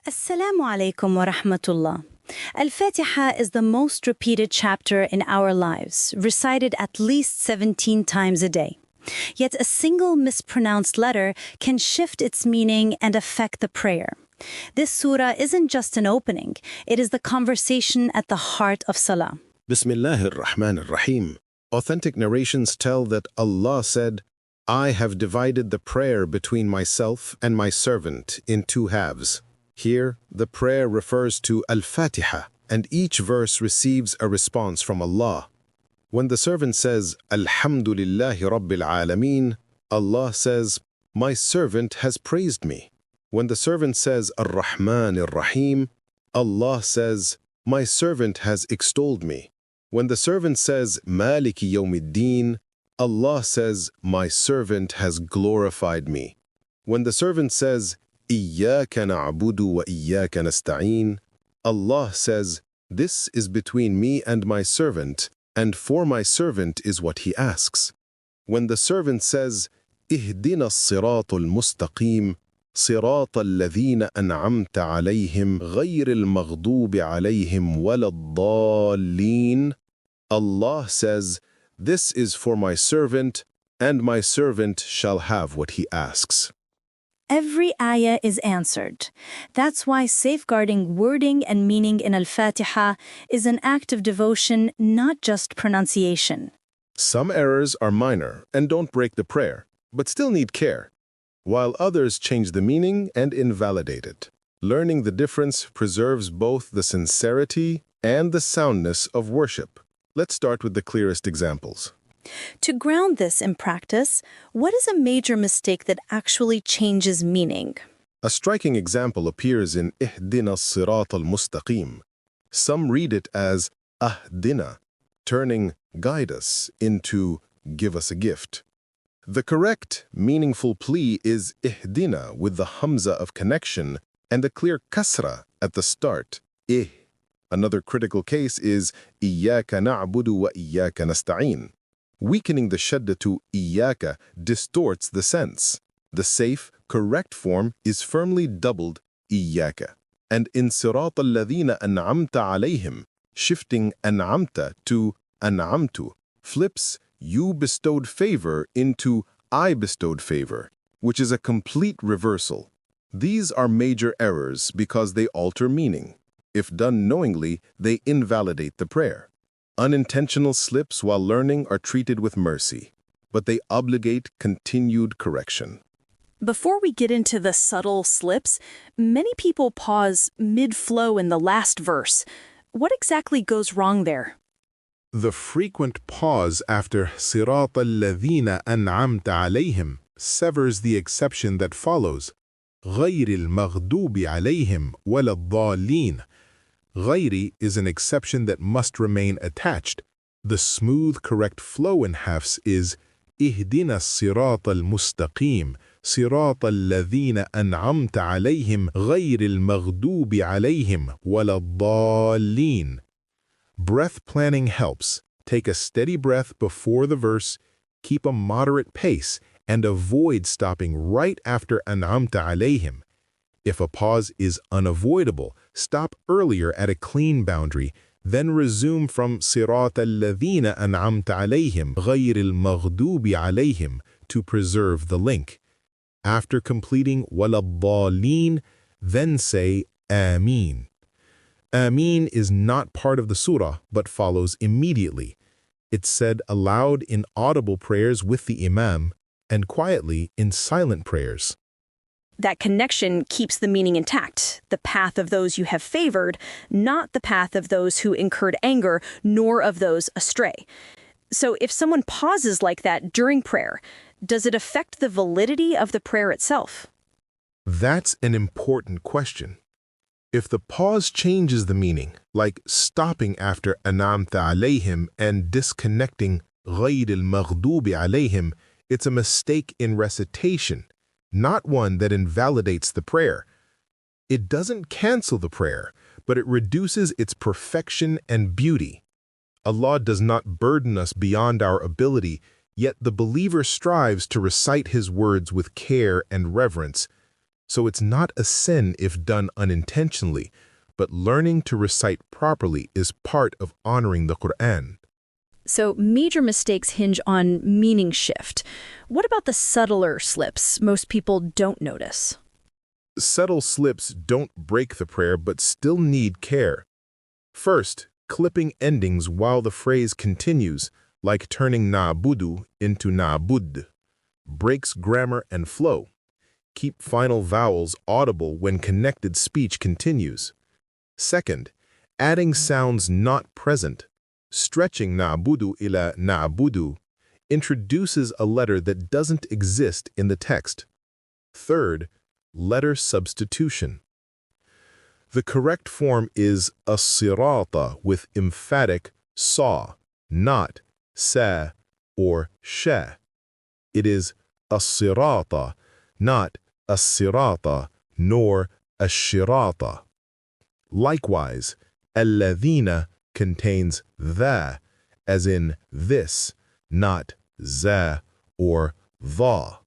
Assalamu alaikum wa rahmatullah. Al-Fatiha is the most repeated chapter in our lives, recited at least 17 times a day. Yet a single mispronounced letter can shift its meaning and affect the prayer. This surah isn't just an opening, it is the conversation at the heart of Salah. Bismillahir Rahmanir Rahim. Authentic narrations tell that Allah said, "I have divided the prayer between myself and my servant in two halves." Here, the prayer refers to Al-Fatiḥah, and each verse receives a response from Allah. When the servant says, Alhamdulillahi Rabbil Alameen, Allah says, "My servant has praised me." When the servant says, Ar-Rahman Ar-Rahim, Allah says, "My servant has extolled me." When the servant says, Maliki Yawmiddin, Allah says, "My servant has glorified me." When the servant says, Iyyaka na'budu wa iyyaka nasta'een, Allah says, "This is between me and my servant, and for my servant is what he asks." When the servant says, Ihdina as-siratal mustaqim, siratal ladhina an'amta alayhim, ghayril maghdubi alayhim waladdallin, Allah says, "This is for my servant, and my servant shall have what he asks." Every ayah is answered. That's why safeguarding wording and meaning in Al-Fatiha is an act of devotion, not just pronunciation. Some errors are minor and don't break the prayer, but still need care, while others change the meaning and invalidate it. Learning the difference preserves both the sincerity and the soundness of worship. Let's start with the clearest examples. To ground this in practice, what is a major mistake that actually changes meaning? A striking example appears in Ihdina as-sirat al-mustaqim. Some read it as Ahdina, turning "guide us" into "give us a gift." The correct, meaningful plea is Ihdina with the hamza of connection and the clear kasra at the start, ih. Another critical case is Iyyaka na'budu wa iyyaka nasta'een. Weakening the shadda to Iyyaka distorts the sense. The safe, correct form is firmly doubled Iyyaka. And in Sirat al-ladhina an'amta alayhim, shifting an'amta to an'amtu, flips "you bestowed favor" into "I bestowed favor," which is a complete reversal. These are major errors because they alter meaning. If done knowingly, they invalidate the prayer. Unintentional slips while learning are treated with mercy, but they obligate continued correction. Before we get into the subtle slips, many people pause mid-flow in the last verse. What exactly goes wrong there? The frequent pause after Sirat al-ladhina an'amta alayhim severs the exception that follows, ghayril maghdubi alayhim waladdallin. Ghayri is an exception that must remain attached. The smooth, correct flow in hafs is Ihdina as-sirat al-mustaqim, sirat al-ladhina an'amta alayhim, ghayril maghdubi alayhim waladdallin. Breath planning helps. Take a steady breath before the verse, keep a moderate pace, and avoid stopping right after an'amta alayhim. If a pause is unavoidable, stop earlier at a clean boundary, then resume from Sirat al-ladhina an'amta alayhim, ghayril maghdubi alayhim to preserve the link. After completing waladdallin, then say Ameen. Ameen is not part of the surah, but follows immediately. It's said aloud in audible prayers with the imam, and quietly in silent prayers. That connection keeps the meaning intact, the path of those you have favored, not the path of those who incurred anger, nor of those astray. So if someone pauses like that during prayer, does it affect the validity of the prayer itself? That's an important question. If the pause changes the meaning, like stopping after an'amta alayhim and disconnecting ghayril maghdubi alayhim, it's a mistake in recitation, not one that invalidates the prayer. It doesn't cancel the prayer, but it reduces its perfection and beauty. Allah does not burden us beyond our ability, yet the believer strives to recite his words with care and reverence. So it's not a sin if done unintentionally, but learning to recite properly is part of honoring the Quran. So major mistakes hinge on meaning shift. What about the subtler slips most people don't notice? Subtle slips don't break the prayer but still need care. First, clipping endings while the phrase continues, like turning na'budu into na'bud, breaks grammar and flow. Keep final vowels audible when connected speech continues. Second, adding sounds not present. Stretching na'budu ila na'budu introduces a letter that doesn't exist in the text. Third, letter substitution. The correct form is as-sirata with emphatic sa, not sa or sha. It is as-sirata, not as-sirata, nor ash-shirata. Likewise, alladhina contains the, as in this, not za or dha.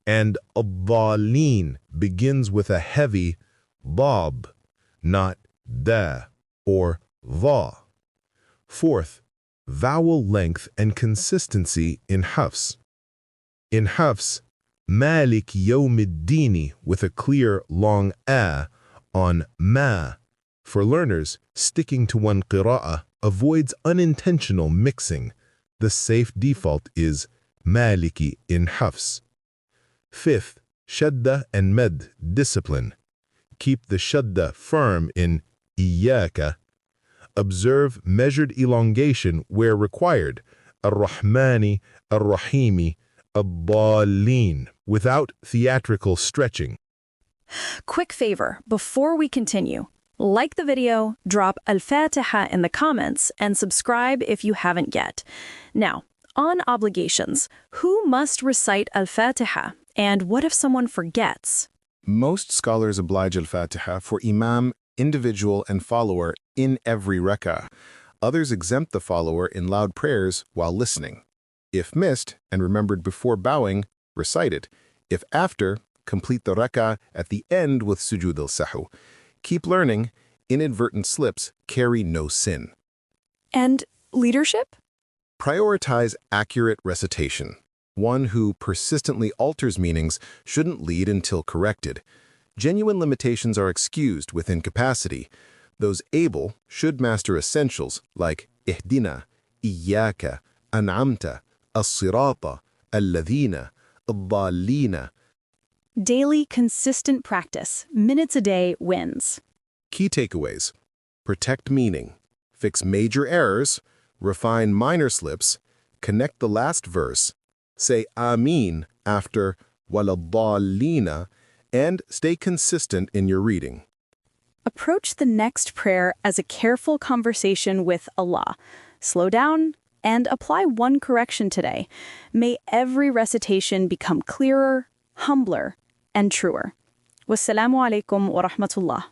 And ad-dhalin begins with a heavy dab, not da or dha. Fourth, vowel length and consistency in hafs. In hafs, Malik yawmiddini with a clear long a on ma. For learners, sticking to one qira'ah avoids unintentional mixing. The safe default is Maliki in hafs. Fifth, shadda and med, discipline. Keep the shadda firm in iyaka. Observe measured elongation where required, ar-Rahmani, ar-Rahimi, ad-dallin, without theatrical stretching. Quick favor, before we continue, like the video, drop Al-Fātiḥah in the comments, and subscribe if you haven't yet. Now, on obligations, who must recite Al-Fātiḥah, and what if someone forgets? Most scholars oblige al-Fatiha for imam, individual, and follower in every rak'ah. Others exempt the follower in loud prayers while listening. If missed and remembered before bowing, recite it. If after, complete the rak'ah at the end with sujud al-sahu. Keep learning. Inadvertent slips carry no sin. And leadership? Prioritize accurate recitation. One who persistently alters meanings shouldn't lead until corrected. Genuine limitations are excused within capacity. Those able should master essentials like ihdina, iyyaka, an'amta, as-sirata, alladhina, ad-dallina. Daily, consistent practice, minutes a day wins. Key takeaways: protect meaning, fix major errors, refine minor slips, connect the last verse, say Ameen after waladdallina, and stay consistent in your reading. Approach the next prayer as a careful conversation with Allah. Slow down and apply one correction today. May every recitation become clearer, humbler, and truer. Wassalamu alaikum wa rahmatullah.